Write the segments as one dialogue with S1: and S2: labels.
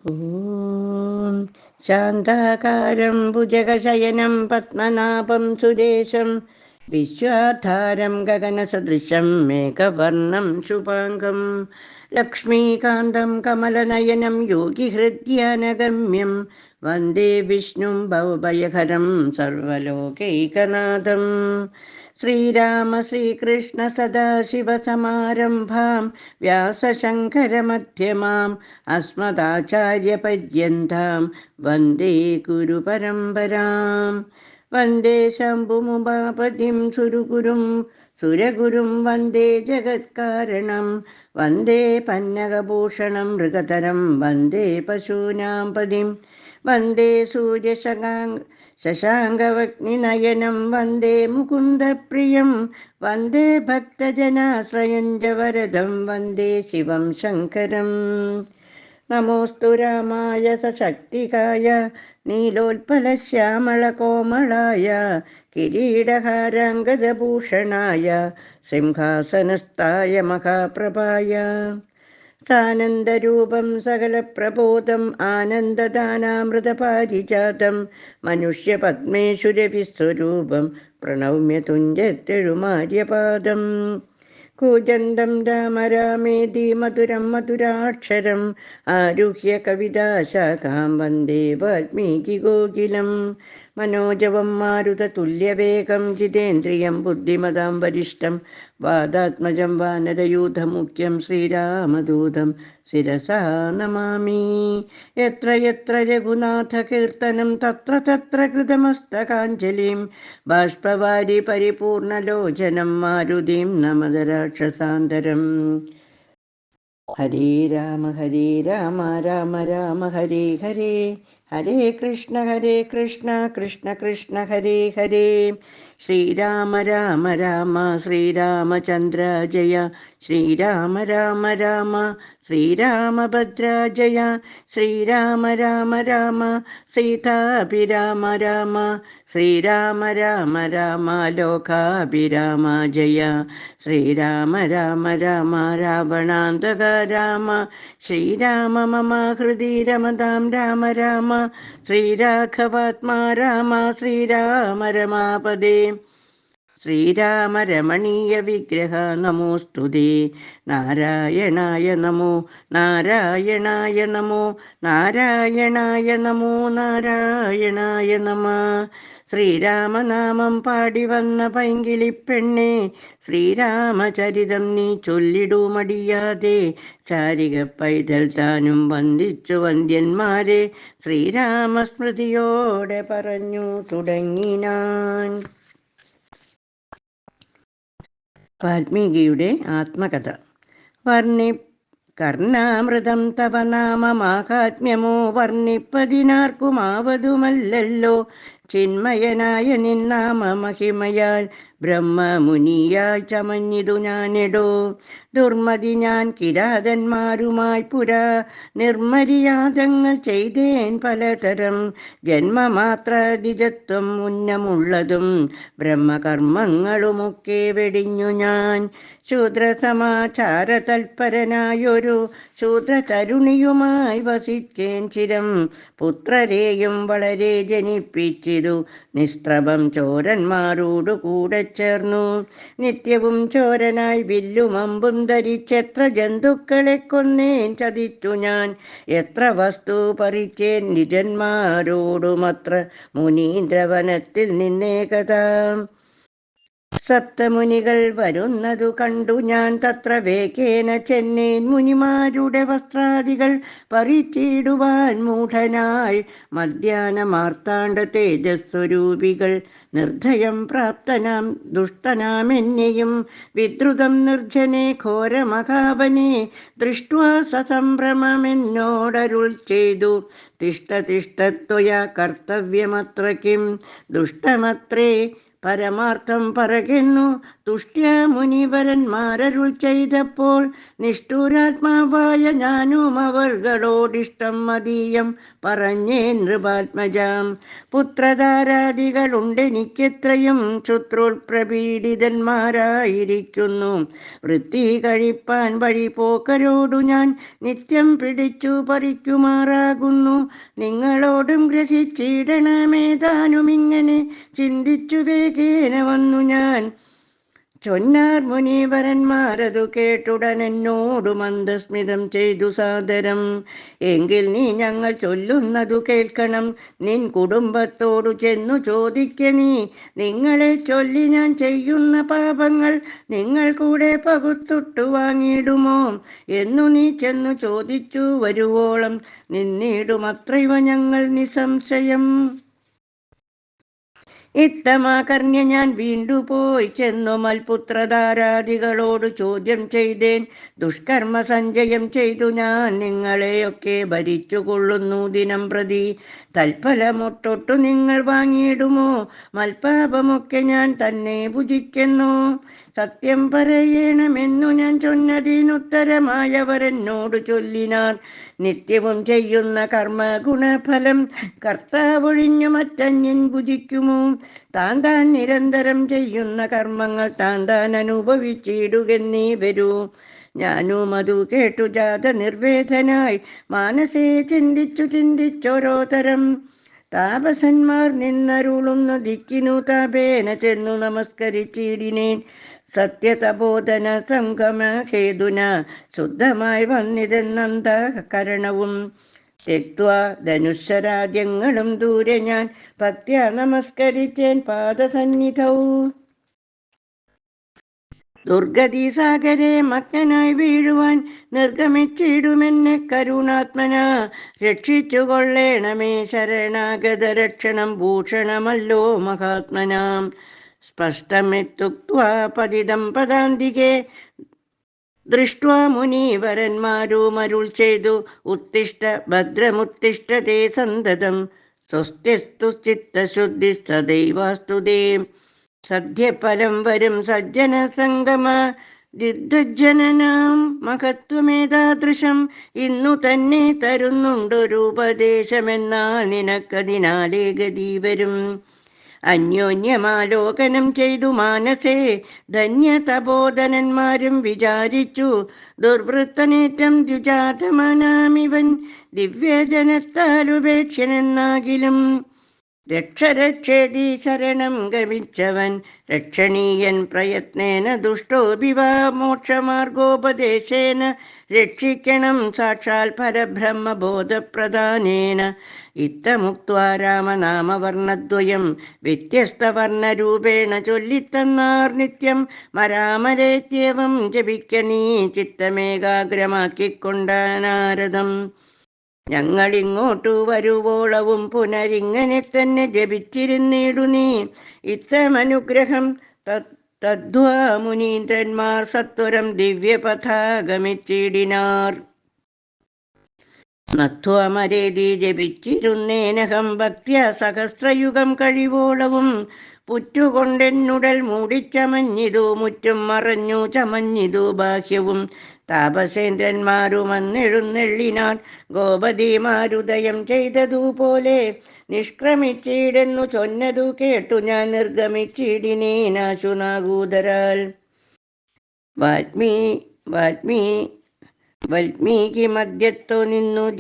S1: ഓം ശാന്താകാരം ഭുജഗശയനം പത്മനാഭം സുരേശം വിശ്വാധാരം ഗഗനസദൃശം മേഘവർണം ശുഭാംഗം ലക്ഷ്മീകാന്തം കമലനയനം യോഗിഹൃദ്യാനഗമ്യം വന്ദേ വിഷ്ണും ഭവഭയഹരം സർവലോകൈകനാഥം. ശ്രീരാമ ശ്രീകൃഷ്ണ സദാശിവസമാരംഭാം വ്യാസശങ്കരമധ്യമാം അസ്മദാചാര്യപര്യന്താം വന്ദേ ഗുരുപരമ്പരാം. വന്ദേ ശംഭുമുപാപതിം സുരഗുരും വന്ദേ ജഗത്കാരണം വന്ദേ പന്നഗഭൂഷണം മൃഗതരം വന്ദേ പശൂനാം പതിം വന്ദേ ശശാങ്കവഗ്നിനയനം വന്ദേ മുകുന്ദപ്രിയം വന്ദേ ഭക്തജനാശ്രയം ച വരദം വന്ദേ ശിവം ശങ്കരം. നമോസ്തു രാമായ സശക്തികായ നീലോത്പലശ്യാമളകോമളായ കിരീടഹാരാംഗദഭൂഷണായ സിംഹാസനസ്ഥായ മഹാപ്രഭായ സാനന്ദരൂപം സകലപ്രബോധം ആനന്ദദാനാമൃതപാരിജാതം മനുഷ്യപത്മേശ്വരവിസ്വരൂപം പ്രണൗമ്യ തുഞ്ചത്തെഴുമാര്യപാദം. കൂജന്തം രാമ രാമേതി മധുരം മധുരാക്ഷരം ആരുഹ്യ കവിതാശാഖാം വന്ദേ വാൽമീകിഗോകുലം. മനോജവം മാരുതതുല്യവേഗം ജിതേന്ദ്രിയം ബുദ്ധിമതാം വരിഷ്ഠം വാദാത്മജം വാനരയൂഥമുഖ്യം ശ്രീരാമദൂതം ശിരസാ നമാമി. യത്ര യത്ര രഘുനാഥകീർത്തനം തത്ര തത്ര കൃതമസ്തകാഞ്ജലിം ബാഷ്പവാരി പരിപൂർണലോചനം മാരുതിം നമത രാക്ഷസാന്തരം. ഹരേ രാമ രാമ രാമ ഹരേ ഹരേ ഹരേ കൃഷ്ണ കൃഷ്ണ കൃഷ്ണ ഹരേ ഹരേ. ശ്രീരാമ രാമ രാമ ശ്രീരാമചന്ദ്ര ജയ ശ്രീരാമ രാമ രാമ ശ്രീരാമഭദ്ര ജയ ശ്രീരാമ രാമ രാമ സീതാഭിരാമ രാമ ശ്രീരാമ രാമ രാമ ലോകാഭിരാമ ജയ ശ്രീരാമ രാമ രാമ രാവണാന്തക രാമ ശ്രീരാമ മമ ഹൃദി രമതാം രാമ രാമ ശ്രീരാഘവാത്മാ രാമ ശ്രീരാമ രമാപദേ. ശ്രീരാമ രമണീയ വിഗ്രഹ നമോസ്തുതേ. നാരായണായ നമോ നാരായണായ നമോ നാരായണായ നമോ നാരായണായ നമ. ശ്രീരാമനാമം പാടി വന്ന പൈങ്കിളിപ്പെണ്ണേ ശ്രീരാമചരിതം നീ ചൊല്ലിടുമടിയാതെ. ചാരിക പൈതൽ താനും വന്ദിച്ചു വന്ദ്യന്മാരെ ശ്രീരാമസ്മൃതിയോടെ പറഞ്ഞു തുടങ്ങിനാൻ. വാൽമീകിയുടെ ആത്മകഥ. കർണാമൃതം തവ നാമമാഹാത്മ്യമോ വർണ്ണിപ്പതിനാർക്കുമാവതുമല്ലല്ലോ. ചിന്മയനായ നിന്നാമ മഹിമയാൽ ബ്രഹ്മമുനിയായി ചമഞ്ഞിതു ഞാനെടോ. ദുർമതി ഞാൻ കിരാതന്മാരുമായി പുരാ നിർമര്യാദങ്ങൾ ചെയ്തേൻ പലതരം. ജന്മമാത്ര ദ്വിജത്വം ഉന്നമുള്ളതും ബ്രഹ്മകർമ്മങ്ങളുമൊക്കെ വെടിഞ്ഞു ഞാൻ. ശൂദ്രസമാചാര തൽപരനായൊരു ശൂദ്രതരുണിയുമായി വസിച്ചേൻ ചിരം. പുത്രരെയും വളരെ ജനിപ്പിച്ചിതു നിസ്ത്രഭം ചോരന്മാരോടു കൂടെ ചേർന്നു. നിത്യവും ചോരനായി വില്ലും അമ്പും ധരിച്ചെത്ര ജന്തുക്കളെ കൊന്നേൻ ചതിച്ചു ഞാൻ. എത്ര വസ്തു പറിച്ചേൻ നിജന്മാരോടുമത്ര മുനീന്ദ്രവനത്തിൽ നിന്നേകതാ. സപ്തമുനികൾ വരുന്നതു കണ്ടു ഞാൻ തത്ര വേഗേന ചെന്നേൻ. മുനിമാരുടെ വസ്ത്രാദികൾ പറിച്ചിടുവാൻ മൂഢനായി മധ്യാഹ്നമാർത്താണ്ഡ തേജസ്വരൂപികൾ നിർദ്ധയം പ്രാപ്തനാം ദുഷ്ടനാമെന്നെയും വിദ്രുതം നിർജ്ജനെ ഘോരമഹാവനെ ദൃഷ്ട്വാ സസംഭ്രമമെന്നോടരുൾ ചെയ്തു. തിഷ്ട തിഷ്ടത്വയാ കർത്തവ്യമത്ര കിം ദുഷ്ടമത്രേ പരമാർത്ഥം പറകുന്നു തുഷ്ട്യാ മുനിവരന്മാരരുൾ ചെയ്തപ്പോൾ നിഷ്ഠൂരാത്മാവായ ഞാനും അവർകളോടിഷ്ടം മതീയം പറഞ്ഞേൻ നൃപാത്മജാം. പുത്രധാരാദികളുണ്ടെനിക്കെത്രയും ശത്രുപ്രപീഡിതന്മാരായിരിക്കുന്നു. വൃത്തി കഴിപ്പാൻ വഴിപോക്കരോടു ഞാൻ നിത്യം പിടിച്ചു പറിക്കുമാറാകുന്നു. നിങ്ങളോടും ഗ്രഹിച്ചിടണമേതാനുമിങ്ങനെ ചിന്തിച്ചു വേഗേന വന്നു ഞാൻ. ചൊന്നാർ മുനീവരന്മാരതു കേട്ടുടനെന്നോടു മന്ദസ്മിതം ചെയ്തു സാദരം. എങ്കിൽ നീ ഞങ്ങൾ ചൊല്ലുന്നതു കേൾക്കണം. നിൻ കുടുംബത്തോടു ചെന്നു ചോദിക്ക നീ. നിങ്ങളെ ചൊല്ലി ഞാൻ ചെയ്യുന്ന പാപങ്ങൾ നിങ്ങൾ കൂടെ പകുത്തൊട്ടു വാങ്ങിയിടുമോ എന്നു നീ ചെന്നു ചോദിച്ചു വരുവോളം നിന്നിടുമത്രൈവ ഞങ്ങൾ നിസംശയം. ഇത്തമാകർണ്യ ഞാൻ വീണ്ടുപോയി ചെന്നു മൽപുത്രധാരാദികളോട് ചോദ്യം ചെയ്തേൻ. ദുഷ്കർമ്മ സഞ്ചയം ചെയ്തു ഞാൻ നിങ്ങളെയൊക്കെ ഭരിച്ചുകൊള്ളുന്നു ദിനം പ്രതി. തൽഫലമൊട്ടൊട്ടു നിങ്ങൾ വാങ്ങിയിടുമോ? മൽപാപമൊക്കെ ഞാൻ തന്നെ ഭുജിക്കുന്നു. സത്യം പറയണമെന്നു ഞാൻ ചൊന്നതിനുത്തരമായവരെന്നോട് ചൊല്ലിനാർ. നിത്യവും ചെയ്യുന്ന കർമ്മ ഗുണഫലം കർത്താവൊഴിഞ്ഞു മറ്റന്യൻ ഭുജിക്കുമോ? താൻ നിരന്തരം ചെയ്യുന്ന കർമ്മങ്ങൾ താൻ അനുഭവിച്ചിടുകെന്നീ വരൂ. ഞാനും അതു കേട്ടു ജാത നിർവേദനായി മാനസേ ചിന്തിച്ചോരോ തരം. താപസന്മാർ നിന്നരുളുന്ന ദിക്കിനു താപേന ചെന്നു നമസ്കരിച്ചിടിനേൻ. സത്യതബോധന സംഗമ ഹേതുന ശുദ്ധമായി വന്നിതെന്നന്തഃകരണവും. തെക്വാ ധനുഷരാദ്യങ്ങളും ദൂരെ ഞാൻ ഭക്ത്യാ നമസ്കരിച്ചേൻ പാദസന്നിധൗ. ദുർഗതി സാഗരെ മഗ്നനായി വീഴുവാൻ നിർഗമിച്ചിടുമെന്നെ കരുണാത്മന രക്ഷിച്ചു കൊള്ളേണമേ. ശരണാഗത രക്ഷണം ഭൂഷണമല്ലോ മഹാത്മനാം. സ്പഷ്ടമെത്തുക്വാ പതിതം പദാന്തികെ ദൃഷ്ട്വാ മുനീവരന്മാരുമരുൾ ചെയ്തു. ഉത്തിഷ്ഠ ഭദ്രമുത്തിഷ്ഠതേ സന്തതം സ്വസ്ത്യസ്തു ചിത്തശുദ്ധി സദൈവാസ്തു തേ. സദ്യഫലം വരും സജ്ജന സംഗമ ദിഗ്ധജനനാം മഹത്വമേതാദൃശം ഇന്നു തന്നെ തരുന്നുണ്ടൊരുപദേശമെന്നാൽ നിനക്കതിനാലേ ഗതി വരും. അന്യോന്യമാലോകനം ചെയ്തു മാനസേ ധന്യതബോധനന്മാരും വിചാരിച്ചു. ദുർവൃത്തനേറ്റം ദ്വിജാതമനാമിവൻ ദിവ്യജനത്താലുപേക്ഷനെന്നാകിലും. രക്ഷരക്ഷേതി ശരണം ഗമിച്ചവൻ രക്ഷണീയൻ പ്രയത്നേന ദുഷ്ടോഭിവാ മോക്ഷമാർഗോപദേശേന രക്ഷിക്കണം സാക്ഷാൽ പരബ്രഹ്മബോധപ്രദാനേന. ഇത്തമുക്ത്വാ രാമനാമവർണ്ണദ്വയം വ്യത്യസ്തവർണ്ണരൂപേണ ചൊല്ലിത്തന്നാർ നിത്യം. മരാമലേത്യവം ജപിക്കണീ ചിത്തമേകാഗ്രമാക്കിക്കൊണ്ടാനാരദം. ഞങ്ങളിങ്ങോട്ടു വരുവോളവും പുനരിങ്ങനെ തന്നെ ജപിച്ചിരുന്നിടു നീ. ഇത്തമനുഗ്രഹം തദ്വാ മുനീന്ദ്രന്മാർ സത്വരം ദിവ്യപഥാഗമിച്ചിടിനാർ. നത്വമരേതി ജപിച്ചിരുന്നേനഹം ഭക്ത്യാ സഹസ്രയുഗം കഴിവോളവും. പുറ്റുകൊണ്ടെന്നുടൽ മൂടിച്ചമഞ്ഞിതു മുറ്റും മറഞ്ഞു ചമഞ്ഞിതു ബാഹ്യവും. താപസേന്ദ്രന്മാരുമന്നെഴുന്നെള്ളിനാൻ ഗോപതിമാരുദയം ചെയ്തതുപോലെ. നിഷ്ക്രമിച്ചിടെന്നു ചൊന്നതു കേട്ടു ഞാൻ നിർഗമിച്ചിടിനേനാശുനാഗൂതരാൽ. വാൽമീകി മധ്യത്തോ നിന്നു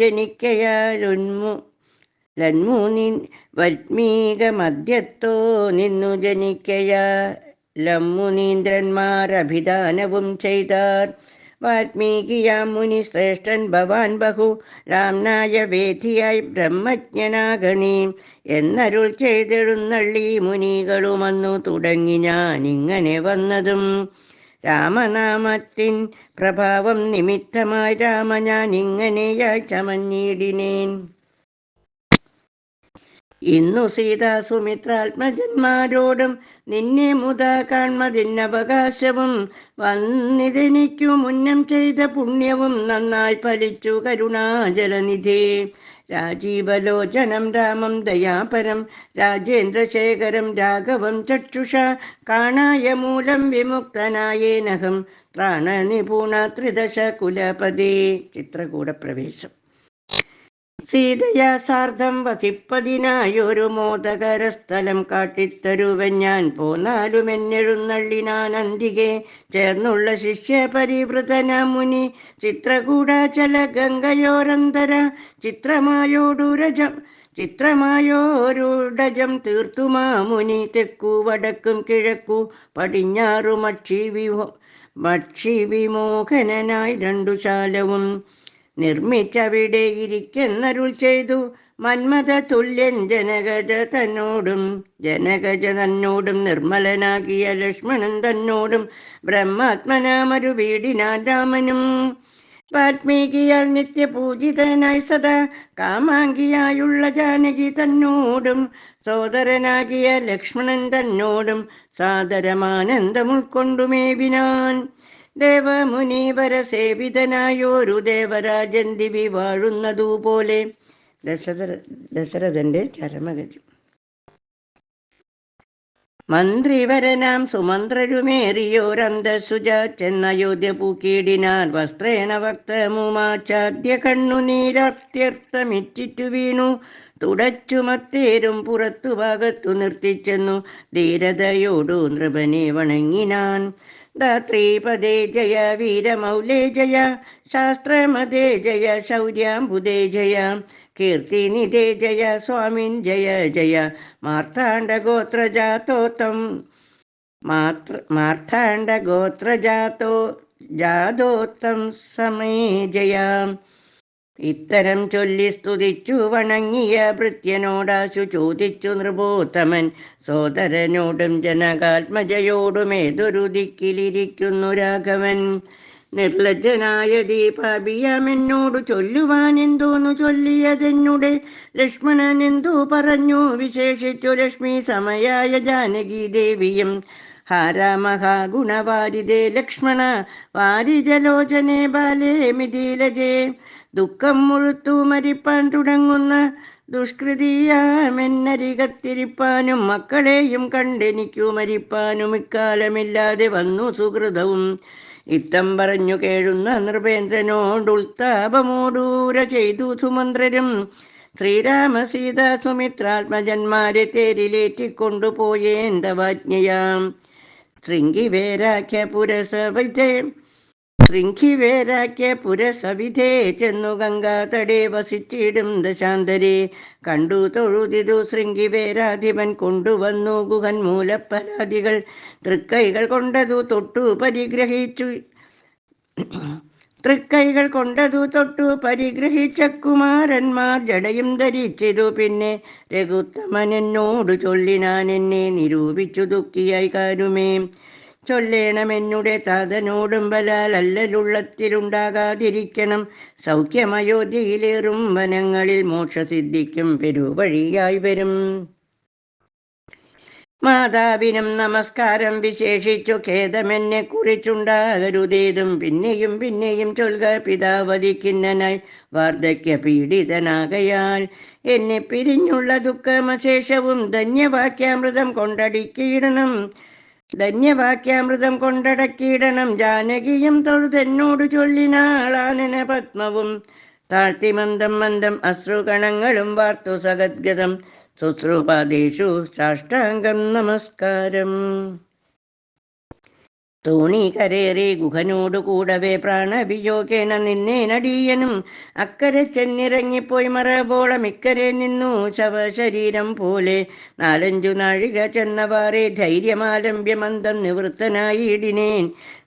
S1: വൽമീകമധ്യത്തോ നിന്നു ജനിക്കയാലമുനീന്ദ്രന്മാരഭിധാനവും ചെയ്താർ. വാൽമീകിയാം മുനി ശ്രേഷ്ഠൻ ഭവാൻ ബഹു രാംനായ വേദിയായി ബ്രഹ്മജ്ഞനാഗണി എന്നരുൾ ചെയ്തെഴുന്നള്ളി മുനികളുമന്നു തുടങ്ങി ഞാനിങ്ങനെ വന്നതും. രാമനാമത്തിൻ പ്രഭാവം നിമിത്തമായി രാമ ഞാനിങ്ങനെയായി ചമഞ്ഞിടിനേൻ. ഇന്നു സീതാ സുമിത്രാത്മജന്മാരോടും നിന്നെ മുതാ കാൺമതിന്നവകാശവും വന്നിതെനിക്കു മുന്നം ചെയ്ത പുണ്യവും നന്നായി ഫലിച്ചു കരുണാജലനിധേ. രാജീവലോചനം രാമം ദയാപരം രാജേന്ദ്രശേഖരം രാഘവം ചക്ഷുഷ കാണായ മൂലം വിമുക്തനായേനഹം പ്രാണനിപുണ ത്രിദശ കുലപതേ. ചിത്രകൂടപ്രവേശം. സീതയാ സാർദ്ധം വസിപ്പതിനായൊരു മോദകരസ്ഥലം കാട്ടിത്തരുവൻ ഞാൻ പോന്നാലും എന്നെഴുന്നള്ളിനാൻ അന്തികെ ചേർന്നുള്ള ശിഷ്യ പരിവൃതന മുനി ചിത്രകൂടാചല ഗംഗയോരന്തര ചിത്രമായോരുടജം തീർത്തുമാ മുനി തെക്കു വടക്കും കിഴക്കു പടിഞ്ഞാറു മക്ഷി വിമോഹനായി രണ്ടു ശാലവും നിർമ്മിച്ചവിടെ ഇരിക്കെന്നരുൾ ചെയ്തു മന്മഥ തുല്യൻ ജനകജ തന്നോടും നിർമ്മലനാകിയ ലക്ഷ്മണൻ തന്നോടും ബ്രഹ്മാത്മനാമൊരു വീടിനാൻ രാമനും. വാൽമീകിയാൽ നിത്യപൂജിതനായി സദാ കാമാങ്കിയായുള്ള ജാനകി തന്നോടും സോദരനാകിയ ലക്ഷ്മണൻ തന്നോടും സാദരമാനന്ദം ഉൾക്കൊണ്ടുമേവിനാൻ. ദേവമുനീവര സേവിതനായോരു ദേവരാജൻ ദിവി വാഴുന്നതുപോലെ. ദശരഥന്റെ ചരമഗതി. മന്ത്രിവരനാം സുമന്ത്രരുമേറിയോരന്തസുജ ചെന്നയോധ്യ പൂക്കീടിനാർ വസ്ത്രേണ വക്തമുമാച്ചാദ്യ കണ്ണുനീരത്യർത്ഥമിറ്റിറ്റു വീണു തുടച്ചുമത്തേരും പുറത്തു ഭാഗത്തു നിർത്തിച്ചെന്നു ധീരതയോടു നൃപനെ വണങ്ങിനാൻ. ധാത്രീപദേ ജയ വീരമൗലേ ജയ ശാസ്ത്രമതേ ജയ ശൗര്യാംബുദേ ജയ കീർത്തിനിധേ ജയ സ്വാമിൻ ജയ ജയ മാർത്താണ്ഡഗോത്രജാതോത്തം സമേ ജയ. ഇത്തരം ചൊല്ലി സ്തുതിച്ചു വണങ്ങിയ ഭൃത്യനോടാശു ചോദിച്ചു നൃപോത്തമൻ സോദരനോടും ജനകാത്മജയോടും ഏതൊരു ദിക്കിലിരിക്കുന്നു രാഘവൻ. നിർലജ്ജനായ ദീപാഭിയാമെന്നോടു ചൊല്ലുവാൻ എന്തോന്നു ചൊല്ലിയതെന്നുടെ ലക്ഷ്മണൻ എന്തു പറഞ്ഞു വിശേഷിച്ചു ലക്ഷ്മി സമയായ ജാനകി ദേവിയും. ഹാരാമഹാഗുണവാരിതേ ലക്ഷ്മണ വാരിജലോചനെ ബാലേ മിഥിലജേ ദുഃഖം മുഴുത്തു മരിപ്പാൻ തുടങ്ങുന്ന ദുഷ്കൃതിയാമെന്നരികത്തിരിപ്പാനും മക്കളെയും കണ്ടെനിക്കു മരിപ്പാനും ഇക്കാലമില്ലാതെ വന്നു സുഹൃതവും. ഇത്തം പറഞ്ഞു കേഴുന്ന നൃപേന്ദ്രനോടുൾത്താപമോടൂര ചെയ്തു സുമന്ത്രരും ശ്രീരാമസീത സുമിത്രാത്മജന്മാരെ തേരിലേറ്റിക്കൊണ്ടുപോയേന്തവാജ്ഞയാം. ശൃംഗിവേരാഖ്യ പുരസവിധേ ചെന്നു ഗംഗാതടേ വസിച്ചിടും ദശാന്തരെ കണ്ടു തൊഴുതിതു ശൃംഗിവേരാധിപൻ കൊണ്ടുവന്നു ഗുഹൻ മൂലപ്പരാതികൾ തൃക്കൈകൾ കൊണ്ടതു തൊട്ടു പരിഗ്രഹിച്ച കുമാരന്മാർ ജടയും ധരിച്ചിതു. പിന്നെ രഘുത്തമൻ എന്നോടു ചൊല്ലിനാൻ എന്നെ നിരൂപിച്ചു ദുഃഖിയായി കാരുമേ. ചൊല്ലേണമെന്നുടെ താതനോടും ബലാൽ അല്ലലുള്ളത്തിലുണ്ടാകാതിരിക്കണം. സൗഖ്യമയോധ്യയിലേറും വനങ്ങളിൽ മോക്ഷസിദ്ധിക്കും പെരുവഴിയായി വരും. മാതാവിനും നമസ്കാരം വിശേഷിച്ചു ഖേദമെന്നെ കുറിച്ചുണ്ടാകരുതേതും പിന്നെയും പിന്നെയും ചൊൽക പിതാവതിക്കിന്നനായി വാർദ്ധക്യ പീഡിതനാകയാൽ എന്നെ പിരിഞ്ഞുള്ള ദുഃഖമശേഷവും ധന്യവാക്യാമൃതം കൊണ്ടടക്കിയിടണം. ജാനകിയും തൊഴുതെന്നോട് ചൊല്ലിനാളാനന പത്മവും താഴ്ത്തി മന്ദം മന്ദം അശ്രുകണങ്ങളും വാർത്തു സഗദ്ഗതം ശുശ്രൂപാദേഷു സാഷ്ടാംഗം നമസ്കാരം. തോണി കരേറി ഗുഹനോടു കൂടവേ പ്രാണവിയോഗേന നിന്നേനടിയനും അക്കരെ ചെന്നിറങ്ങിപ്പോയി മറബോളം ഇക്കരെ നിന്നു ശവശരീരം പോലെ 4-5 നാഴിക ചെന്നവാറേ ധൈര്യമാലംബ്യമന്തം നിവൃത്തനായിടിനേൻ.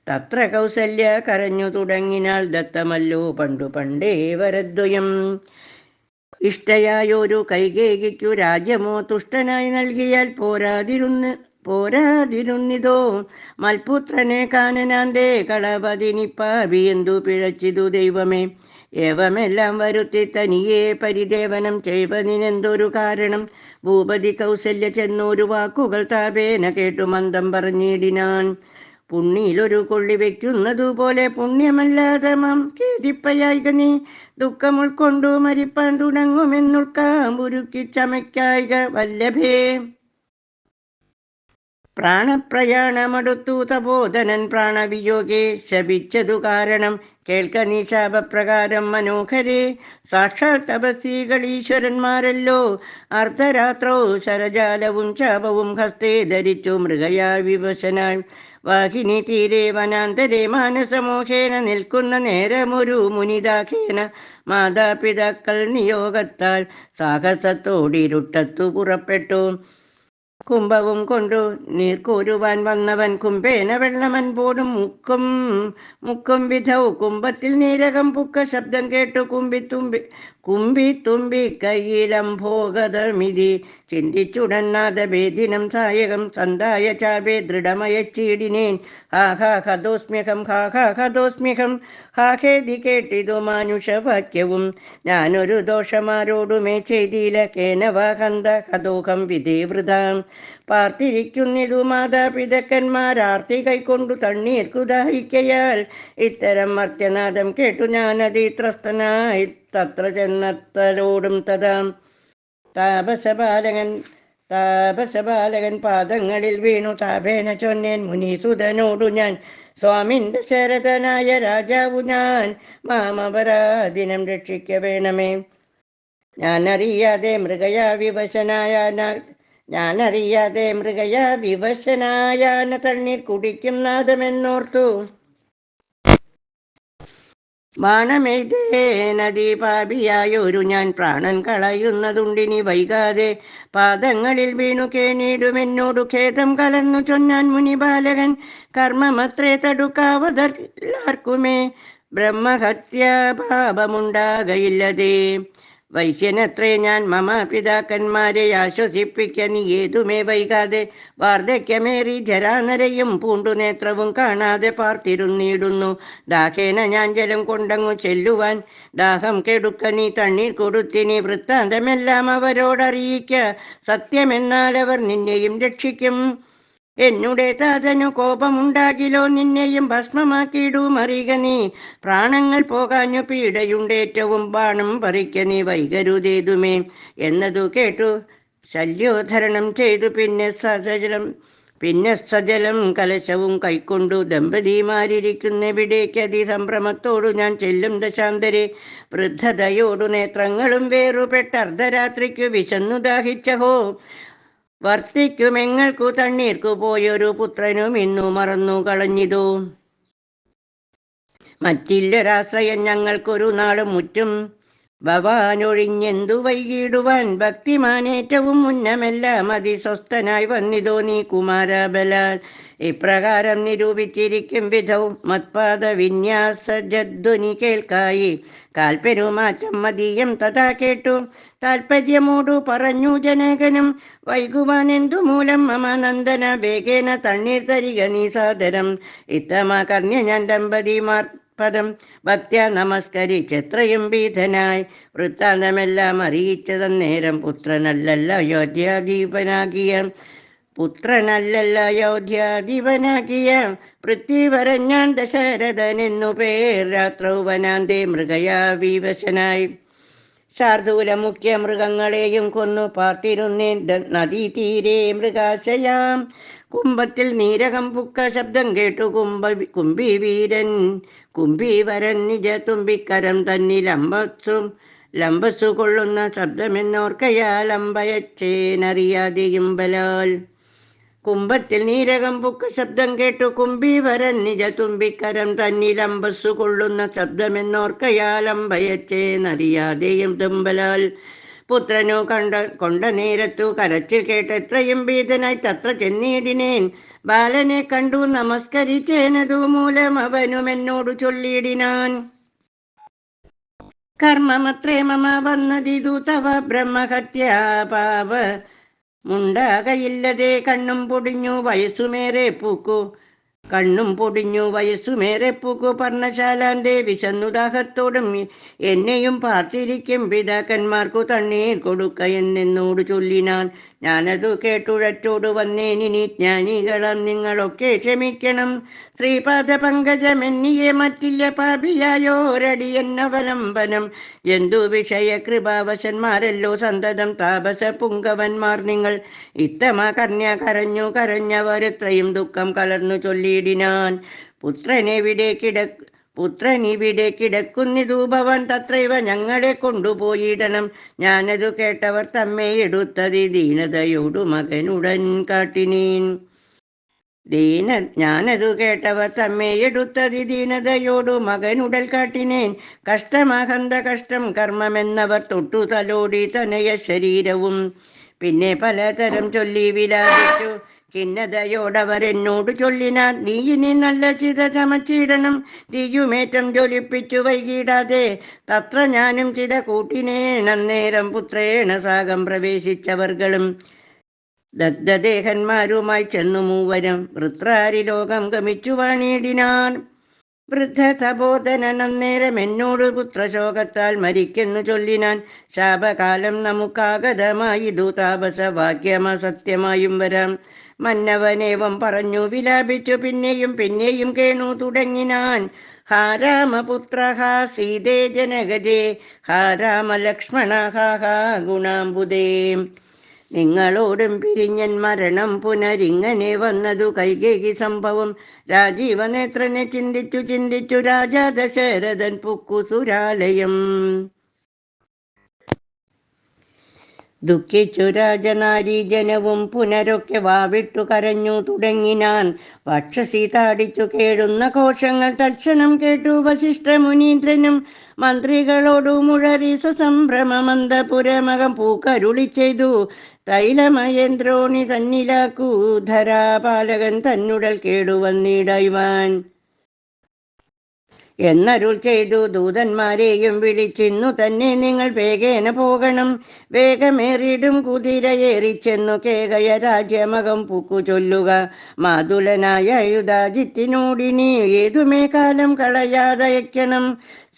S1: തത്ര കൗസല്യ കരഞ്ഞു തുടങ്ങിനാൾ ദത്തമല്ലോ പണ്ടു പണ്ടേ വരദ്വയം. ഇഷ്ടയായൊരു കൈകേകിക്കു രാജ്യമോ തുഷ്ടനായി നൽകിയാൽ പോരാതിരുന്നിതോ മൽപുത്രനെ കാനനാന്തേ കളപതിനിപ്പാവി എന്തു പിഴച്ചിതു ദൈവമേ. ഏവമെല്ലാം വരുത്തി തനിയെ പരിദേവനം ചെയ്വതിനെന്തൊരു കാരണം? ഭൂപതി കൗസല്യ ചെന്നൊരു വാക്കുകൾ താപേന കേട്ടു മന്ദം പറഞ്ഞിടിനാൻ. പുണ്ണിയിലൊരു കൊള്ളി വയ്ക്കുന്നതുപോലെ പുണ്യമല്ലാതെ മാം ഖേദിപ്പയായിക നീ. ദുഃഖം ഉൾക്കൊണ്ടു മരിപ്പാൻ തുടങ്ങുമെന്നുൾക്കാമ്പുരുക്കി ചമയ്ക്കായിക വല്ലഭേ. പ്രാണപ്രയാണമടുത്തു തപോധനൻ പ്രാണവിയോഗേ ശപിച്ചതു കാരണം കേൾക്ക നീ ശാപപ്രകാരം മനോഹരേ. സാക്ഷാൽ തപസ്വികൾ ഈശ്വരന്മാരല്ലോ. അർദ്ധരാത്രോ ശരജാലവും ശാപവും ഹസ്തേ ധരിച്ചു മൃഗയാ വിവശനായി വാഹിനി തീരെ വനാന്തരെ മാനസമോഹേന നിൽക്കുന്ന നേരമൊരു മുനിദാഖേന മാതാപിതാക്കൾ നിയോഗത്താൽ സാഹസത്തോടിരുട്ടത്തു പുറപ്പെട്ടു. കുംഭവും കൊണ്ടു നീർക്കോരുവാൻ വന്നവൻ കുംഭേന വെള്ളമൻ പോലും മുക്കും വിധൗ കുംഭത്തിൽ നീരകം പുക്ക ശബ്ദം കേട്ടു കുമ്പി കയ്യിലംഭോഗതമിതി ചിന്തിച്ചുടന്നാഥ ഭേദിനം സായകം സന്തായ ചാപേ ദൃഢമയച്ചീടിനേൻ. ഹാഹാഹദോസ്മ്യഹം ഹാഹാഹദോസ്മ്യഹം ഹാഹേതി കേട്ടിതു മാനുഷവാക്യവും ഞാനൊരു ദോഷമാരോടുമേ ചെയ്തില്ല കേനവാഹന്ത ഹദോഹം വിധിവൃതാം. പാർത്തിരിക്കുന്നിതു മാതാപിതാക്കന്മാരാർത്തി കൈക്കൊണ്ടു തണ്ണീർക്കു ദാഹിക്കയാൽ ഇത്തരം മർത്യനാദം കേട്ടു ഞാനതിത്രസ്തനായി തത്ര ചെന്നത്തലോടും തഥാ. താപസബാലകൻ പാദങ്ങളിൽ വീണു താപേന ചൊന്നേൻ മുനീസുതനോടു ഞാൻ. സ്വാമിന്റെ ശരതനായ രാജാവു ഞാൻ, മാമപരാധിനം രക്ഷിക്ക വേണമേ. ഞാനറിയാതെ മൃഗയാ വിവശനായാന തണ്ണീർ കുടിക്കും നാദമെന്നോർത്തു. ബാണമെയ്തേനദീപാപിയായൊരു ഞാൻ പ്രാണൻ കളയുന്നതുണ്ടിനി വൈകാതെ. പാദങ്ങളിൽ വീണു കേണിടുമെന്നോടു ഖേദം കലർന്നു ചൊന്നാൻ മുനിബാലകൻ. കർമ്മമത്രേ തടുക്കാവതല്ലാർക്കുമേ ബ്രഹ്മഹത്യാപാപമുണ്ടാകയില്ലതേ. വൈശ്യനത്രേ ഞാൻ മമ പിതാക്കന്മാരെ ആശ്വസിപ്പിക്ക നീ ഏതുമേ വൈകാതെ. വാർദ്ധക്യമേറി ജരാനരയും പൂണ്ടു നേത്രവും കാണാതെ പാർത്തിരുന്നിടുന്നു. ദാഹേന ഞാൻ ജലം കൊണ്ടങ്ങു ചെല്ലുവാൻ. ദാഹം കെടുക്ക നീ തണ്ണീർ കൊടുത്തിനി വൃത്താന്തമെല്ലാം അവരോടറിയിക്ക. സത്യമെന്നാൽ അവർ നിന്നെയും രക്ഷിക്കും. എന്നുടെ താതനു കോപമുണ്ടാകിലോ നിന്നെയും ഭസ്മമാക്കിയിടുമറിക നീ. പ്രാണങ്ങൾ പോകാഞ്ഞു പീഡയുണ്ടേറ്റവും ബാണം പറിക്ക നീ വൈകരുതേതുമേ എന്നതു കേട്ടു ശല്യോധരണം ചെയ്തു. പിന്നെ സജലം കലശവും കൈക്കൊണ്ടു ദമ്പതിമാരിയ്ക്കുന്നെവിടേക്ക് അതിസംഭ്രമത്തോടു ഞാൻ ചെല്ലും ദശാന്തരെ. വൃദ്ധതയോടു നേത്രങ്ങളും വേറുപെട്ട അർദ്ധരാത്രിക്കു വിശന്നു ദാഹിച്ചഹോ. വർത്തിക്കുമെങ്ങൾക്കു തണ്ണീർക്കു പോയൊരു പുത്രനും ഇന്നു മറന്നു കളഞ്ഞിതോ. മറ്റില്ലൊരാശ്രയം ഞങ്ങൾക്കൊരു നാളും മുറ്റും ഭവാനൊഴിഞ്ഞെന്തു വൈകിടുവാൻ. ഭക്തിമാനേറ്റവും മുന്നമെല്ലാം അതിസ്വസ്ഥനായി വന്നിതോ നീ കുമാരബലാൽ. ഇപ്രകാരം നിരൂപിച്ചിരിക്കും വിധൗ മത്പാദ വിന്യാസജധ്വനി കേൾക്കായി. കാൽപ്പെരുമാറ്റം മതീയം തഥാ കേട്ടു താൽപര്യമോടു പറഞ്ഞു ജനകനും. വൈകുവാനെന്തു മൂലം മമ നന്ദന വേഗേന തണ്ണീർ തരിക നീ സാദരം. ഇത്തമാകർണ്യ ഞാൻ ദമ്പതിമാർ പദം ഭക്ത്യാ നമസ്കരിച്ചെത്രയും ഭീതനായി. വൃത്താന്തമെല്ലാം അറിയിച്ചതന്നേരം പുത്രനല്ലല്ല അയോധ്യാധിപനാകിയ പൃഥ്വിവരൻ ഞാൻ ദശരഥനെന്നു പേർ. രാത്രൗ വനാന്തേ മൃഗയാ വിവശനായി ശാർദൂല മുഖ്യ മൃഗങ്ങളെയും കൊന്നു പാർത്തിരുന്നേൻ നദീതീരെ മൃഗാശയാം. കുംഭത്തിൽ നീരകം പുക്ക ശബ്ദം കേട്ടു കുംഭീവരൻ നിജ തുമ്പിക്കരം തന്നിൽ ലംബസ്സു കൊള്ളുന്ന ശബ്ദമെന്നോർക്കയാൽ അമ്പയച്ചേനറിയാതെയും ബലാൽ. കുംഭത്തിൽ നീരകം പുക്ക ശബ്ദം കേട്ടു കുംഭീവരൻ നിജ തുമ്പിക്കരം തന്നിൽ അമ്പസ്സു കൊള്ളുന്ന ശബ്ദമെന്നോർക്കയാൽ അമ്പയച്ചേനറിയാതെയും തുമ്പലാൽ. പുത്രനു കൊണ്ട നേരത്തു കരച്ചിൽ കേട്ടെത്രയും ഭീതനായി തത്ര ചെന്നിടിനേൻ. ബാലനെ കണ്ടു നമസ്കരിച്ചേനതു മൂലം അവനുമെന്നോടു ചൊല്ലിയിടിനാൻ. കർമ്മമത്രേ മമ വന്നതിതു തവ ബ്രഹ്മഹത്യാപാപമുണ്ടാകയില്ലതേ. കണ്ണും പൊടിഞ്ഞു വയസ്സുമേറെ പൂക്കു കണ്ണും പൊടിഞ്ഞു വയസ്സുമേറെ പൂക്കു പർണശാലാന്റെ വിശന്നുദാഹത്തോടും എന്നെയും പാർത്തിരിക്കും പിതാക്കന്മാർക്കു തണ്ണീർ കൊടുക്ക എന്നോട് ചൊല്ലിനാൻ. ഞാനതു കേട്ടുഴറ്റോട് വന്നേനിനി ജ്ഞാനികളാം നിങ്ങളൊക്കെ ക്ഷമിക്കണം. ശ്രീപാദ പങ്കജമെന്നിയെ മറ്റില്ല പാപിയായോരടിയെന്നവലംബനം. ജന്തു വിഷയ കൃപാവശന്മാരല്ലോ സന്തതം താപസ പുങ്കവന്മാർ നിങ്ങൾ. ഇത്തമ കർണ്യ കരഞ്ഞു കരഞ്ഞവരെത്രയും ദുഃഖം കലർന്നു ചൊല്ലിയിടിനാൻ. പുത്രനിവിടെ കിടക്കുന്നിതു ഭവൻ തത്രൈവ ഞങ്ങളെ കൊണ്ടുപോയിടണം. ഞാനതു കേട്ടവർ തമ്മെ എടുത്തതി ദീനതയോടു മകനുടൻ കാട്ടിനീൻ. ഞാനതു കേട്ടവർ തമ്മെ എടുത്തതി ദീനതയോടു മകനുടൽ കാട്ടിനേൻ. കഷ്ടമഹന്ത കഷ്ടം കർമ്മമെന്നവർ തൊട്ടു തലോടി തനയ ശരീരവും. പിന്നെ പലതരം ചൊല്ലി വിലാപിച്ചു ഖിന്നതയോടവർ എന്നോട് ചൊല്ലിനാർ. നീ ഇനി നല്ല ചിത ചമച്ചിടണം, തീയുമേറ്റം ജ്വലിപ്പിച്ചു വൈകിടാതെ. തത്ര ഞാനും ചിത കൂട്ടിനേൻ. അന്നേരം പുത്രേണ സാഗം പ്രവേശിച്ചവർകളും ദഗ്ധദേഹന്മാരുമായി ചെന്നു മൂവരും വൃത്രാരി ലോകം ഗമിച്ചു വാണിടിനാർ. വൃദ്ധ തപോധനൻ അന്നേരം എന്നോട് പുത്രശോകത്താൽ മരിക്കെന്നു ചൊല്ലിനാൻ. ശാപകാലം നമുക്കാഗതമായിതു താപസവാക്യമസത്യമായും വരാം. മന്നവനേവം പറഞ്ഞു വിലാപിച്ചു പിന്നെയും കേണു തുടങ്ങിനാൻ. ഹാ രാമപുത്ര ഹാ സീതേ ജനകജേ, ഹാ രാമലക്ഷ്മണ ഹാ ഹാ ഗുണാംബുദേ. നിങ്ങളോടും പിരിഞ്ഞൻ മരണം പുനരിങ്ങനെ വന്നതു കൈകേകി സംഭവം. രാജീവനേത്രനെ ചിന്തിച്ചു രാജാ ദശരഥൻ പുക്കു സുരാലയം. ദുഃഖിച്ചു രാജനാരീ ജനവും പുനരൊക്കെ വാവിട്ടു കരഞ്ഞു തുടങ്ങിനാൻ. വക്ഷസി താടിച്ചു കേഴുന്ന കോശങ്ങൾ തൽക്ഷണം കേട്ടു വസിഷ്ഠ മുനീന്ദ്രനും. മന്ത്രികളോടു മുഴറി സസംഭ്രമമന്തപുരമകം പൂക്കരുളി ചെയ്തു. തൈലമയേന്ദ്രോണി തന്നിലാക്കൂ ധരാപാലകൻ തന്നുടൽ കേടുവന്നിടയുവാൻ എന്നരുൾ ചെയ്തു. ദൂതന്മാരെയും വിളിച്ചിന്നു തന്നെ നിങ്ങൾ വേഗേന പോകണം. വേഗമേറിടും കുതിരയേറിച്ചെന്നു കേകയ രാജ്യമകം പൂക്കു ചൊല്ലുക. മാതുലനായ യുധാജിത്തിനോടിനി ഏതുമേ കാലം കളയാതയക്കണം.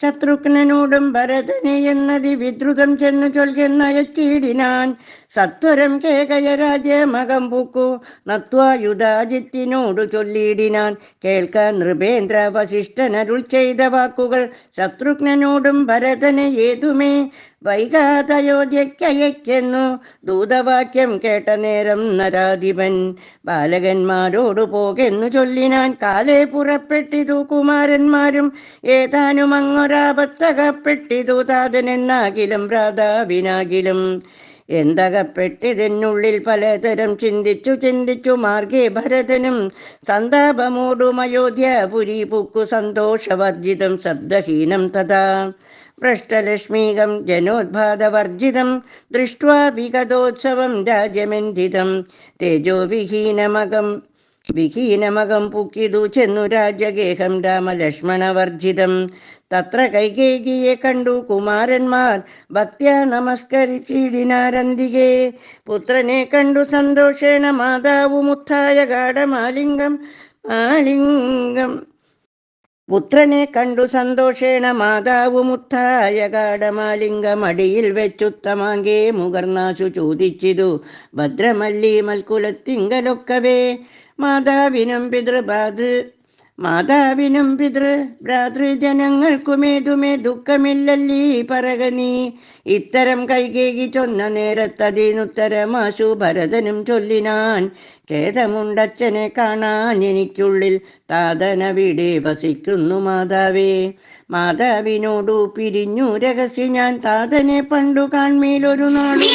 S1: ശത്രുഘ്നനോടും ഭരതനെ എന്നതി വിദ്രുതം ചെന്നു ചൊൽകെന്നയച്ചിടിനാൻ. സത്വരം കേകയ രാജ്യമകം പൂക്കു നത്വായുധാജിത്തിനോടു ചൊല്ലിയിടിനാൻ. കേൾക്ക നൃപേന്ദ്ര വസിഷ്ഠനരുൾ ചെയ്ത വാക്കുകൾ. ശത്രുഘ്നനോടും ഭരതനെ ഏതുമേ വൈകാതയോധ്യയ്ക്കയക്കുന്നു. ദൂതവാക്യം കേട്ട നേരം നരാധിപൻ ബാലകന്മാരോടു പോകെന്നു ചൊല്ലിനാൻ. കാലേ പുറപ്പെട്ടിതു കുമാരന്മാരും ഏതാനും അങ്ങൊരാപത്തകപ്പെട്ടിതു താതനെന്നാകിലും ഭ്രാതാവിനാകിലും. എന്തകപ്പെട്ടിതെന്നുള്ളിൽ പലതരം ചിന്തിച്ചു മാർഗേ ഭരതനും. സന്താപമോടും അയോധ്യാപുരി പുക്കു സന്തോഷവർജിതം ശബ്ദഹീനം തഥാ. ഭ്രഷ്ടലക്ഷ്മീകം ജനോദ്ഭാതവർജിതം ദൃഷ്ട്വാ വിഗതോത്സവം രാജ്യമെന്ധിതം. തേജോ വിഹീനമകം പുക്കിതു ചെന്നു രാജഗേഹം രാമലക്ഷ്മണവർജിതം. തത്ര കൈകേകിയെ കണ്ടു കുമാരന്മാർ ഭക്ത്യാ നമസ്കരിച്ചിടിനാരന്തികേ. പുത്രനെ കണ്ടു സന്തോഷേണ മാതാവുമുത്ഥായ ഗാഢമാലിംഗം പുത്രനെ കണ്ടു സന്തോഷേണ മാതാവുമുത്ഥായ ഗാഢമാലിംഗമടിയിൽ വെച്ചുത്തമാങ്കേ മുകർന്നാശു ചോദിച്ചിതു ഭദ്രമല്ലി മൽക്കുലത്തിങ്കലൊക്കവേ. മാതാവിനും ഭ്രാതൃജനങ്ങൾക്കുമേതുമേ ദുഃഖമില്ലല്ലീ പറകനീ. ഇത്തരം കൈകേകി ചൊന്ന നേരത്തതിനുത്തരമാശു ഭരതനും ചൊല്ലിനാൻ. ഖേദമുണ്ടച്ഛനെ കാണാൻ എനിക്കുള്ളിൽ, താതനവിടെ വസിക്കുന്നു മാതാവേ. മാതാവിനോടു പിരിഞ്ഞു രഹസ്യ ഞാൻ, താതനെ പണ്ടു കാൺമേലൊരു നാളും.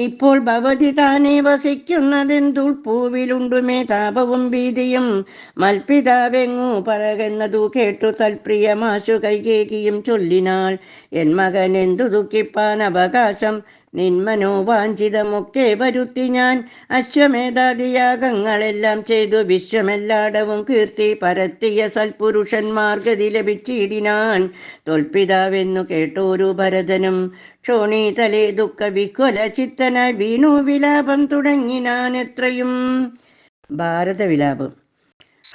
S1: ഇപ്പോൾ ഭവതി താനെ വസിക്കുന്നതെന്തുൾപ്പൂവിലുണ്ടുമേ താപവും ഭീതിയും. മൽപിതാവെങ്ങു പറകുന്നതു കേട്ടു തൽപ്രിയമാശു കൈകേകിയും ചൊല്ലിനാൾ. എൻ മകൻ എന്തു ദുഃഖിപ്പാൻ അവകാശം, നിന്മനോവാഞ്ചിതമൊക്കെ വരുത്തി ഞാൻ അശ്വമേധാദിയാഗങ്ങളെല്ലാം ചെയ്തു വിശ്വമെല്ലാടവും കീർത്തി പരത്തിയ സൽപുരുഷന്മാർ ഗതി ലഭിച്ചിടിനാൻ. തോൽപ്പിതാവെന്നു കേട്ടോരു ഭരതനും ക്ഷോണീതലേ ദുഃഖ വിഹ്വല ചിത്തനായി വീണു വിലാപം തുടങ്ങിനാൻ എത്രയും. ഭാരതവിലാപം.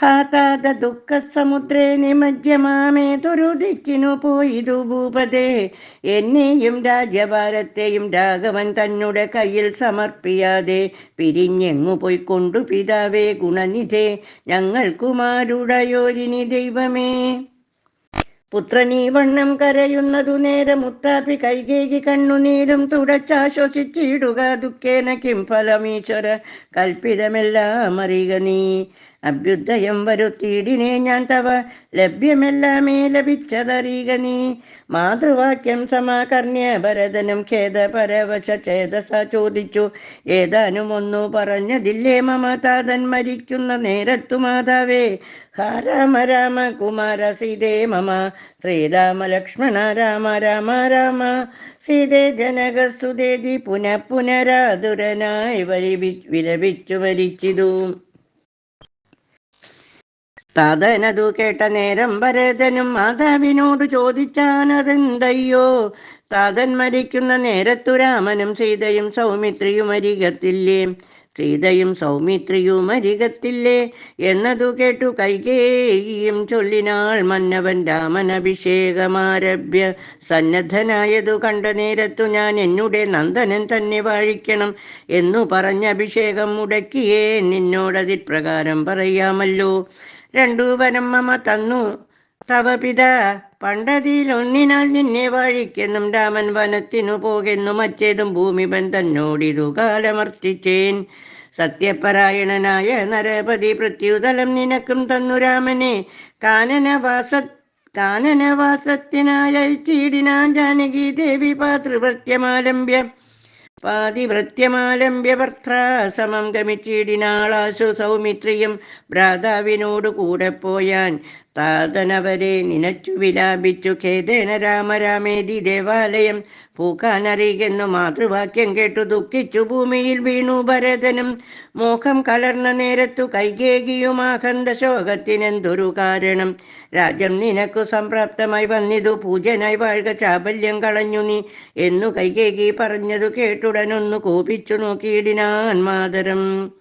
S1: ഹാതാത ദുഃഖസമുദ്രേ നിമജ്ജമാമേതൊരു ദിക്കിനു പോയിതു ഭൂപതേ. എന്നെയും രാജ്യഭാരത്തെയും രാഘവൻ തന്നുടെ കയ്യിൽ സമർപ്പിയാതെ പിരിഞ്ഞെങ്ങു പോയിക്കൊണ്ടു പിതാവേ ഗുണനിധേ ഞങ്ങൾക്കുമാരുടയോരിനി ദൈവമേ. പുത്രനീ വണ്ണം കരയുന്നതു നേരെ മുത്താപ്പി കൈകേകി കണ്ണുനീരും തുടച്ചാശ്വസിച്ചിടുക. ദുഃഖേന കിം ഫലമീശ്വര കൽപ്പിതമെല്ലാം അറിയുക നീ. അഭ്യുദയം വരുത്തിയിടിനെ ഞാൻ തവ ലഭ്യമെല്ലാമേ ലഭിച്ചതറിയുക നീ. മാതൃവാക്യം സമാകർണ്യ ഭരതനും ഖേദ പരവശ ചേതസ ചോദിച്ചു. ഏതാനും ഒന്നു പറഞ്ഞതില്ലേ മമ താതൻ മരിക്കുന്ന നേരത്തു മാതാവേ. ഹാ രാമ രാമ കുമാര സീതേ മമ ശ്രീരാമ ലക്ഷ്മണ രാമ രാമ രാമ. സീതേ ജനകസുതേതി പുനഃപുനരാതുരനായി വിലപിച്ചു മരിച്ചിതു. താതനതു കേട്ട നേരം ഭരതനും മാതാവിനോട് ചോദിച്ചാനതെന്തയ്യോ. താതൻ മരിക്കുന്ന നേരത്തു രാമനും സീതയും സൗമിത്രിയുമരികത്തില്ലേ എന്നതു കേട്ടു കൈകേയിയും ചൊല്ലിനാൾ. മന്നവൻ രാമൻ അഭിഷേകമാരഭ്യ സന്നദ്ധനായതു കണ്ട നേരത്തു ഞാൻ എന്നുടെ നന്ദനൻ തന്നെ വാഴിക്കണം എന്നു പറഞ്ഞ അഭിഷേകം മുടക്കിയേ നിന്നോടതിൽ പ്രകാരം പറയാമല്ലോ. രണ്ടു വരം മമ തന്നു തവ പിത പണ്ടതിലൊന്നിനാൽ നിന്നെ വാഴിക്കെന്നും രാമൻ വനത്തിനു പോകെന്നു മറ്റേതും ഭൂമിപൻ തന്നോടിതു കാലമർത്തിച്ചേൻ. സത്യപരായണനായ നരപതി പ്രത്യുതലം നിനക്കും തന്നു രാമനെ കാനനവാസത്തിനായി അയച്ചിടിനാൻ. ജാനകി ദേവി പാതിവൃത്യമാലംബ്യ ഭർത്താസമം ഗമിച്ചിടിനാളാശു സൗമിത്രിയും ഭ്രാതാവിനോട് കൂടെ പോയാൻ. താതനവരെ നിനച്ചു വിലാപിച്ചു ഖേദേന രാമ രാമേതി ദേവാലയം പൂക്കാനറിയുന്നു. മാതൃവാക്യം കേട്ടു ദുഃഖിച്ചു ഭൂമിയിൽ വീണു ഭരതനും. മോഹം കലർന്ന നേരത്തു കൈകേകിയുമാകന്ത ശോകത്തിനെന്തൊരു കാരണം. രാജ്യം നിനക്കു സംപ്രാപ്തമായി വന്നിതു പൂജനായി വാഴുക ചാബല്യം കളഞ്ഞു നീ എന്നു കൈകേകി പറഞ്ഞതു കേട്ടുടനൊന്നു കോപിച്ചു നോക്കിയിടിനാൻ മാതരം.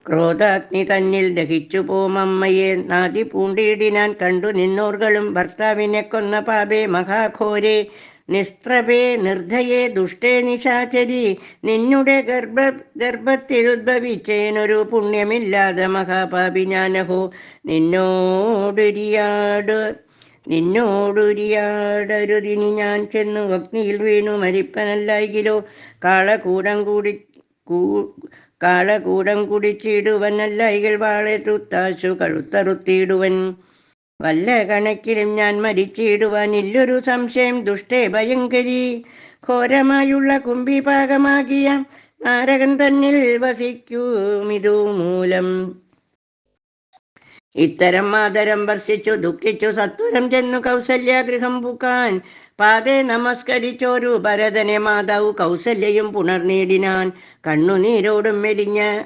S1: ക്രോധാഗ്നി തന്നിൽ ദഹിച്ചു പോമമ്മയെ നാദി പൂണ്ടിയിടിനാൻ. കണ്ടു നിന്നോർകളും ഭർത്താവിനെ കൊന്ന പാപേ മഹാഘോരേ നിസ്ത്രപേ നിർദ്ധയെ ദുഷ്ടേ നിശാചരി. നിന്നുടെ ഗർഭത്തിലുദ്ഭവിച്ചേനൊരു പുണ്യമില്ലാതെ മഹാപാപി ഞാനഹോ. നിന്നോടുരിയാടരുതിനി ഞാൻ ചെന്നു അഗ്നിയിൽ വീണു മരിപ്പനല്ലായികിലോ. കാളകൂടം കുടിച്ചിടുവനല്ലായികൾ വാളെടുത്താശു കഴുത്തറുത്തിയിടുവൻ. വല്ല കണക്കിലും ഞാൻ മരിച്ചിടുവാനില്ലൊരു സംശയം. ദുഷ്ടേ ഭയങ്കരി ഘോരമായുള്ള കുംഭിപാകമാകിയ നാരകൻ തന്നിൽ വസിക്കുമിതു മൂലം. ഇത്തരം മാതരം വർഷിച്ചു ദുഃഖിച്ചു സത്വരം ചെന്നു കൗസല്യാഗൃഹം പുക്കാൻ. പാതേ നമസ്കരിച്ചോരു ഭരതനെ മാതാവ് കൗസല്യയും പുണർനീടിനാൻ. കണ്ണുനീരോടും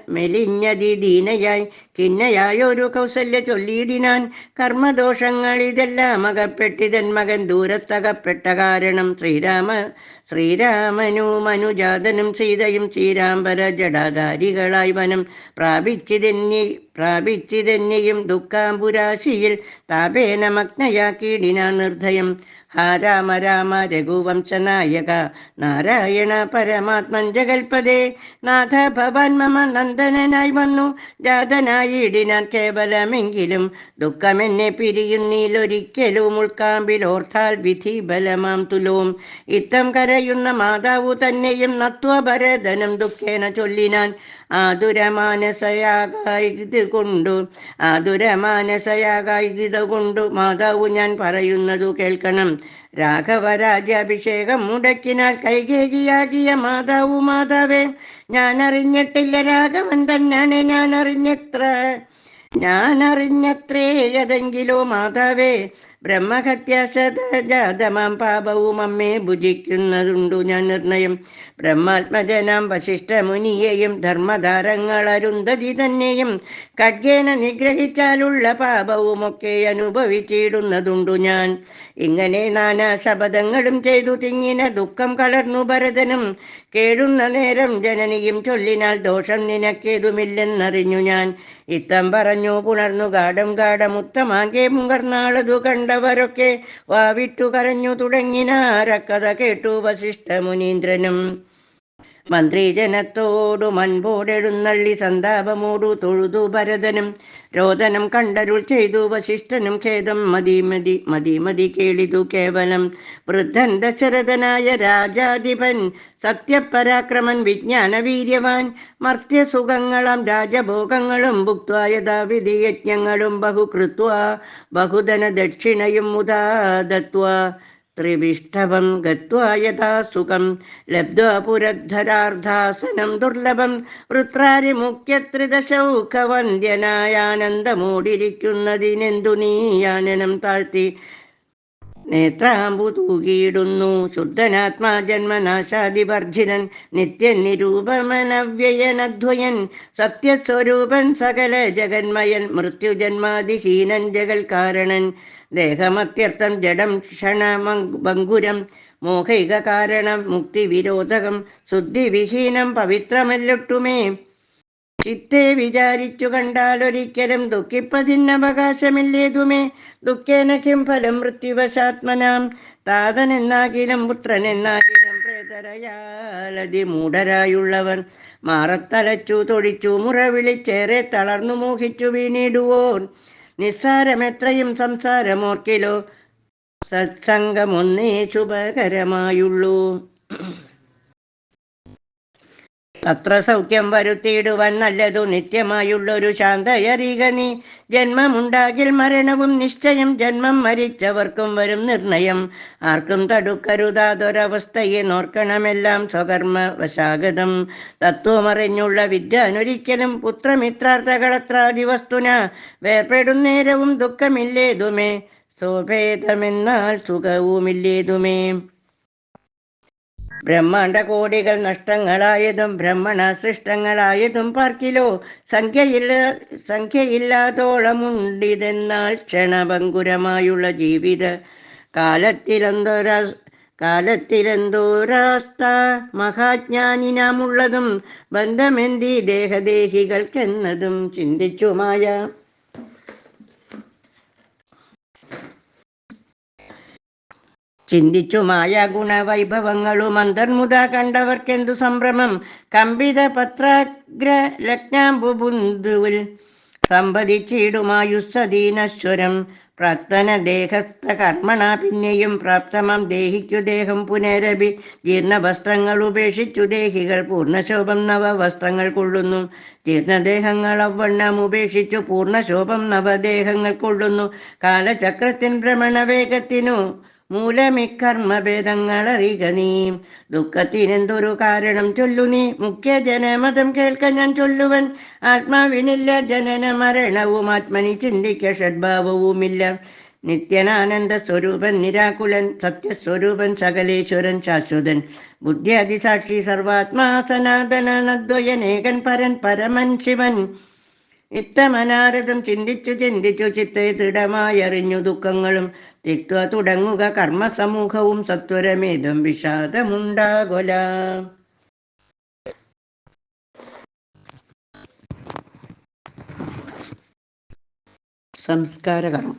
S1: മെലിഞ്ഞതി ദീനയായി കിന്നയായൊരു കൗസല്യ ചൊല്ലിയിടിനാൻ. കർമ്മദോഷങ്ങൾ ഇതെല്ലാം അകപ്പെട്ടിതൻ മകൻ ദൂരത്തകപ്പെട്ട കാരണം. ശ്രീരാമനും അനുജാതനും സീതയും ശ്രീരാംബര ജടാധാരികളായി വനം പ്രാപിച്ചിതെന്നെയും ദുഃഖാംബുരാശിയിൽ താപേന മഗ്നയാക്കിയിടിനാൻ നിർദ്ധയം. ഹാ രാമ രാമ രഘുവംശനായക നാരായണ പരമാത്മൻ ജഗൽപദേ. നാഥ ഭവാൻ മമ നന്ദനായി വന്നു ജാതനായിടിനാൻ കേവലമെങ്കിലും. ദുഃഖമെന്നെ പിരിയുന്നീലൊരിക്കലും ഉൾക്കാമ്പിലോർത്താൽ വിധി ബലമാം തുലോം. ഇത്തം കരയുന്ന മാതാവു തന്നെയും നത്വ ഭരതനും ദുഃഖേന ചൊല്ലിനാൻ. ആതുരമാനസയാകായികൊണ്ടു മാതാവു ഞാൻ പറയുന്നതു കേൾക്കണം. രാഘവരാജ്യാഭിഷേകം മുടക്കിനാൽ കൈകേകിയാകിയ മാതാവേ. ഞാനറിഞ്ഞിട്ടില്ല രാഘവൻ തന്നാണ് ഞാനറിഞ്ഞത്രേ അതെങ്കിലോ മാതാവേ. ബ്രഹ്മഹത്യാശതജാതമാം പാപവും അമ്മേ ഭുജിക്കുന്നതുണ്ടു ഞാൻ നിർണയം. ബ്രഹ്മാത്മജനാം വശിഷ്ഠമുനിയെയും ധർമ്മധാരങ്ങൾ അരുന്ധതി തന്നെയും ഖഡ്ഗേന നിഗ്രഹിച്ചാലുള്ള പാപവുമൊക്കെ അനുഭവിച്ചിടുന്നതുണ്ടു ഞാൻ. ഇങ്ങനെ നാനാ ശപഥങ്ങളും ചെയ്തു തിങ്ങിന ദുഃഖം കളർന്നു ഭരതനും. കേഴുന്ന നേരം ജനനിയും ചൊല്ലിനാൽ ദോഷം നിനക്കേതുമില്ലെന്നറിഞ്ഞു ഞാൻ. ഇത്തം പറഞ്ഞു പുണർന്നു ഗാഠമുത്തമാകെ മുകർന്നാളതു കണ്ടവരൊക്കെ വാവിട്ടു കരഞ്ഞു തുടങ്ങിനാരക്കഥ കേട്ടു വസിഷ്ഠ മുനീന്ദ്രനും. മന്ത്രിജനത്തോടു മൻപോടെഴുന്നള്ളി സന്താപമോടു തൊഴുതു ഭരതനും. രോദനം കണ്ടരുൾ ചെയ്തു വസിഷ്ഠനും ഖേദം മതി കേളിതു കേവലം. വൃദ്ധൻ ദശരഥനായ രാജാധിപൻ സത്യപരാക്രമൻ വിജ്ഞാനവീര്യവാൻ മർത്യസുഖങ്ങളാം രാജഭോഗങ്ങളും ഭുക്ത്വാ യഥാവിധി യജ്ഞങ്ങളും ബഹുകൃത്വാ ബഹുധന ദക്ഷിണയും മുതാ ദത്വാ ത്രിവിഷ്ടവം ഗത്വാ യഥാ സുഖം ലബ്ധ്വാ പുരദ്ധരാർദ്ധാസനം ദുർലഭം വൃത്രാരി മുഖ്യത്രിദശൗഖവന്ദ്യനായാനന്ദമോടിരിക്കുന്നതിനെന്തു നീയാനനം താഴ്ത്തി നേത്രാമ്പു തൂകിയിടുന്നു. ശുദ്ധനാത്മാ ജന്മനാശാദിവർജിതൻ നിത്യൻ നിരൂപമനവ്യയനദ്വയൻ സത്യസ്വരൂപൻ സകല ജഗന്മയൻ മൃത്യുജന്മാദിഹീനൻ ജഗൽ കാരണൻ. ദേഹമത്യർത്ഥം ജഡം ക്ഷണഭംഗുരം മോഹൈക കാരണം മുക്തിവിരോധകം ശുദ്ധിവിഹീനം പവിത്രമല്ലൊട്ടുമേ. ചിത്തെ വിചാരിച്ചു കണ്ടാലൊരിക്കലും ദുഃഖിപ്പതിനവകാശമില്ലേതുമേ. ദുഃഖേന കിം ഫലം മൃത്യുവശാത്മനാം താതനെന്നാകിലും പുത്രനെന്നാകിലും പ്രേതരയാലതിമൂഢരായുള്ളവർ മാറത്തലച്ചു തൊഴിച്ചു മുറവിളിച്ചേറെ തളർന്നു മോഹിച്ചു വീണിടുവോർ. നിസ്സാരമെത്രയും സംസാരമോർക്കിലോ സത്സംഗമൊന്നേ ശുഭകരമായുള്ളൂ. തത്ര സൗഖ്യം വരുത്തിയിടുവാൻ നല്ലതു നിത്യമായുള്ളൊരു ശാന്തയറിക നീ. ജന്മമുണ്ടാകിൽ മരണവും നിശ്ചയം ജന്മം മരിച്ചവർക്കും വരും നിർണയം. ആർക്കും തടുക്കരുതാതൊരവസ്ഥയെ നോർക്കണമെല്ലാം സ്വകർമ്മവശാഗതം. തത്വമറിഞ്ഞുള്ള വിദ്യാനൊരിക്കലും പുത്രമിത്രാർത്ഥകളത്രാദി വസ്തുന വേർപെടുന്നേരവും ദുഃഖമില്ലേതുമേ. സ്വഭേദമെന്നാൽ സുഖവുമില്ലേതുമേ. ബ്രഹ്മാണ്ട കോടികൾ നഷ്ടങ്ങളായതും ബ്രഹ്മണ സൃഷ്ടങ്ങളായതും പാർക്കിലോ സംഖ്യയില്ലാതോളമുണ്ടിതെന്നാൽ ക്ഷണഭംഗുരമായുള്ള ജീവിത കാലത്തിലെന്തോരാസ്ത മഹാജ്ഞാനിനാമുള്ളതും ബന്ധമെന്തി ദേഹദേഹികൾക്കെന്നതും ചിന്തിച്ചുമായ ഗുണവൈഭവങ്ങളും അന്തർമുത കണ്ടവർക്കെന്തു സംഭ്രമം. കമ്പിത പത്രാഗ്രലഗ്നാംബുബുന്ദുവിൽ സംവദിച്ചിടുമായുസ്സദീനശ്വരം പ്രാക്തന ദേഹസ്ഥ കർമ്മണ പിന്നെയും പ്രാപ്തമം ദേഹിക്കു ദേഹം പുനരഭി ജീർണവസ്ത്രങ്ങൾ ഉപേക്ഷിച്ചു ദേഹികൾ പൂർണ്ണശോഭം നവവസ്ത്രങ്ങൾ കൊള്ളുന്നു. ജീർണദേഹങ്ങൾ അവണ്ണം ഉപേക്ഷിച്ചു പൂർണ്ണശോഭം നവദേഹങ്ങൾ കൊള്ളുന്നു. കാലചക്രത്തിൻ ഭ്രമണവേഗത്തിനു മൂലമിക്കർമ്മഭേദങ്ങളറിക നീ. ദുഃഖത്തിനെന്തൊരു കാരണം ചൊല്ലു നീ. മുഖ്യ ജനമതം കേൾക്ക ഞാൻ ചൊല്ലുവൻ. ആത്മാവിനില്ല ജനന മരണവും ആത്മനി ചിന്തിക്ക ഷഡ്ഭാവവുമില്ല. നിത്യനാനന്ദ സ്വരൂപൻ നിരാകുലൻ സത്യസ്വരൂപൻ സകലേശ്വരൻ ശാശ്വതൻ ബുദ്ധ്യാദിസാക്ഷി സർവാത്മാ സനാതന നദ്വയനേകൻ പരൻ പരമൻ ശിവൻ. ഇത്തമനാരദം ചിന്തിച്ചു ചിത്തെ ദൃഢമായറിഞ്ഞു ദുഃഖങ്ങളും തിക്വ തുടങ്ങുക കർമ്മസമൂഹവും സത്വരമേതും വിഷാദമുണ്ടാകൊല. സംസ്കാരകർമ്മം.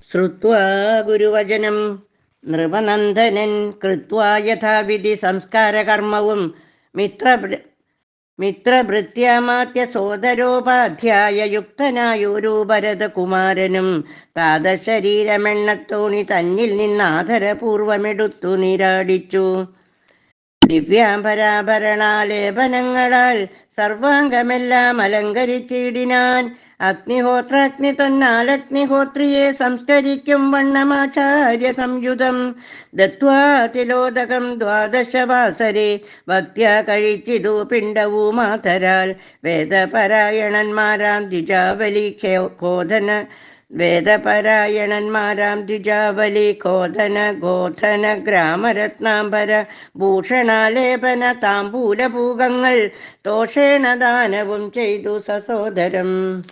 S1: ശ്രുത്വാ ഗുരുവചനം നൃപനന്ദനൻ കൃത്വാ യഥാവിധി സംസ്കാരകർമ്മവും മിത്രഭൃത്യാമാത്യ സോദരോപാധ്യായ യുക്തനായൊരു ഭരതകുമാരനും താതശരീരമെണ്ണത്തോണി തന്നിൽ നിന്നാദരപൂർവമെടുത്തു നീരാടിച്ചു. ദിവ്യാംബരാഭരണാലേപനങ്ങളാൽ സർവാംഗമെല്ലാം അലങ്കരിച്ചിടിനാൻ. അഗ്നിഹോത്രാഗ്നി തന്നാലഗ്നിഹോത്രിയെ സംസ്കരിക്കും വണ്ണമാചാര്യ സംയുതം ദത്വാ തിലോദകം ദ്വാദശവാസരെ ഭക്ത്യാ കഴിച്ചിതു പിണ്ടവുമാതരാൽ. വേദപരായണന്മാരാം ദ്വിജാവലി ഖോദന വേദപരായണന്മാരാം ദ്വിജാവലി ഖോധന ഗോധന ഗ്രാമരത്നാംബര ഭൂഷണാലേപന താമ്പൂലഭൂഗങ്ങൾ തോഷേണ ദാനവും ചെയ്തു സസോദരം.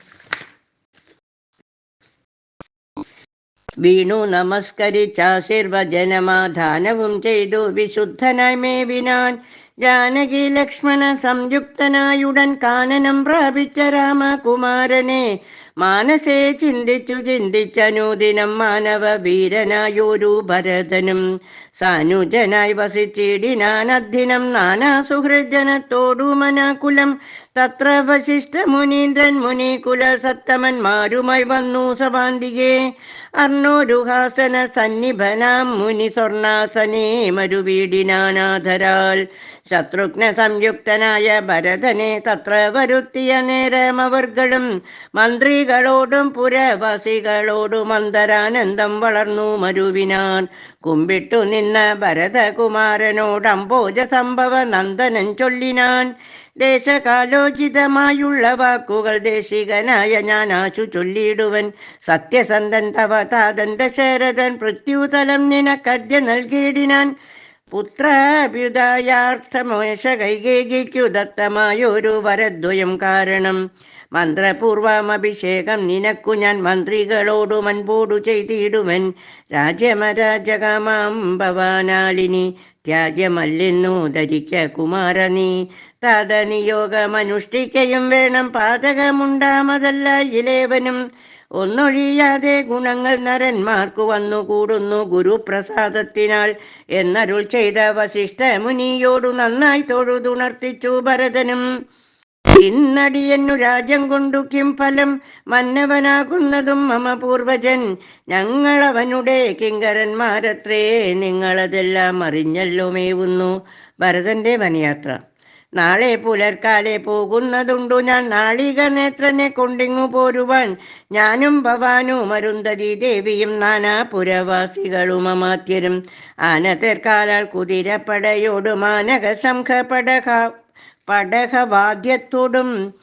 S1: വീണു നമസ്കരിച്ചാശീർവചനമാധാനവും ചെയ്തു വിശുദ്ധനായി മേവിനാൻ. ജാനകി ലക്ഷ്മണ സംയുക്തനായുടൻ കാനനം പ്രാപിച്ച രാമകുമാരനെ മാനസേ ചിന്തിച്ചു ചിന്തിച്ചനുദിനം മാനവ വീരനായൊരു ഭരതനും സാനുജനായി വസിച്ചിടിനാൻ അദ്ദിനം നാനാ സുഹൃജനത്തോടു മനാകുലം. തത്ര വശിഷ്ഠ മുനീന്ദ്രൻ മുനികുല സത്തമന്മാരുമായി വന്നു സഭാന്തികെ. അർണോരുഹാസന സന്നിഭനാം മുനി സ്വർണാസനേ മരുവീടിനാനാധരാൽ. ശത്രുഘ്ന സംയുക്തനായ ഭരതനെ തത്ര വരുത്തിയ നേരമവർകളും മന്ത്രികളോടും പുരവാസികളോടും അന്തരാനന്ദം വളർന്നു മരുവിനാൻ. കുമ്പിട്ടു നിന്ന ഭരതകുമാരനോട് അംബോജ സംഭവ നന്ദനൻ ചൊല്ലിനാൻ. ദേശകാലോചിതമായുള്ള വാക്കുകൾ ദേശികനായ ഞാനാശു ചൊല്ലിയിടുവൻ. സത്യസന്ധൻ തവ താതൻ ദശരഥൻ പ്രത്യുതലം നിനക്കദ്യ നൽകിയിടിനാൻ. പുത്രാഭ്യുദയാർത്ഥമോശ കൈകേകിക്കു ദത്തമായൊരു വരദ്വയം കാരണം. മന്ത്രപൂർവം അഭിഷേകം നിനക്കു ഞാൻ മന്ത്രികളോടു മൻപോടു ചെയ്തിടുവൻ. രാജ്യമരാജകമാം ഭവാനാളിനി ത്യാജ്യമല്ലെന്നു ധരിക്ക കുമാരനീ. താതനിയോഗമനുഷ്ഠിക്കയും വേണം പാതകമുണ്ടാമതല്ല ഇലേവനും. ഒന്നൊഴിയാതെ ഗുണങ്ങൾ നരന്മാർക്കു വന്നുകൂടുന്നു ഗുരുപ്രസാദത്തിനാൽ എന്നരുൾ ചെയ്ത വസിഷ്ഠ മുനിയോടു നന്നായി തൊഴുതുണർത്തിച്ചു ഭരതനും. ഇന്നടിയന്നു രാജ്യം കൊണ്ടു കിം ഫലം മന്നവനാകുന്നതും മമ പൂർവജൻ. ഞങ്ങളവനുടെ കിങ്കരന്മാരത്രേ നിങ്ങളതെല്ലാം അറിഞ്ഞല്ലോ മേവുന്നു. ഭരതന്റെ വനയാത്ര. നാളെ പുലർക്കാലെ പോകുന്നതുണ്ടു ഞാൻ നാളിക നേത്രനെ കൊണ്ടിങ്ങു പോരുവാൻ. ഞാനും ഭവാനും അരുന്ധതി ദേവിയും നാനാ പുരവാസികളും അമാത്യരും ആനതേർക്കാലാൽ കുതിരപ്പടയോടും മാനക ശംഖ പടഹവാദ്യത്തോടും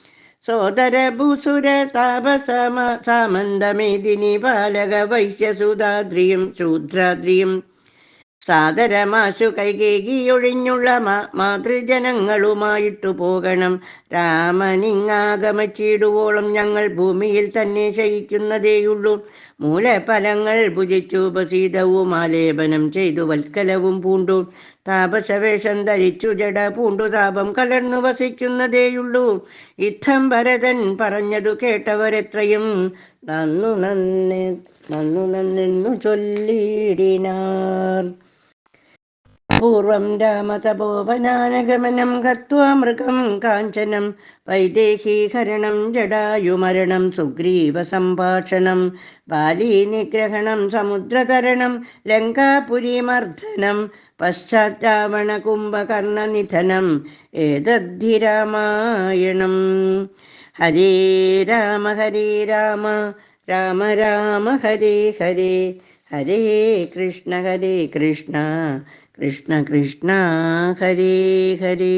S1: സോദര ഭൂസുര താപസ സാമന്തമേദിനി ബാലക വൈശ്യസുതാദ്രിയും ശൂദ്രാദ്രിയും സാദരമാശു കൈകേകിയൊഴിഞ്ഞുള്ള മാതൃജനങ്ങളുമായിട്ടു പോകണം. രാമനിങ്ങാഗമിച്ചിടുവോളം ഞങ്ങൾ ഭൂമിയിൽ തന്നെ ശയിക്കുന്നതേയുള്ളൂ. മൂലഫലങ്ങൾ ഭുജിച്ചു ഉപസീതവും ആലേപനം ചെയ്തു വത്കലവും പൂണ്ടു താപസവേഷം ധരിച്ചു ജട പൂണ്ടു താപം കലർന്നു വസിക്കുന്നതേയുള്ളൂ. ഇത്തം ഭരതൻ പറഞ്ഞതു കേട്ടവരെത്രയും നന്നു നന്നെന്നു ചൊല്ലിടിനാർ. പൂർവം രാമതപോവനാനഗമനം ഗത്വാ മൃഗം കാഞ്ചനം വൈദേഹീഹരണം ജടായുമരണം സുഗ്രീവ സംഭാഷണം ബാലീനിഗ്രഹണം സമുദ്രതരണം ലങ്കാപുരീമർദ്ദനം പശ്ചാത് രാവണ കുംഭകർണനിധനം ഏതദ്ധി രാമായണം. ഹരേ രാമ രാമ രാമ ഹരേ ഹരേ ഹരേ കൃഷ്ണ കൃഷ്ണ കൃഷ്ണ ഹരേ ഹരേ.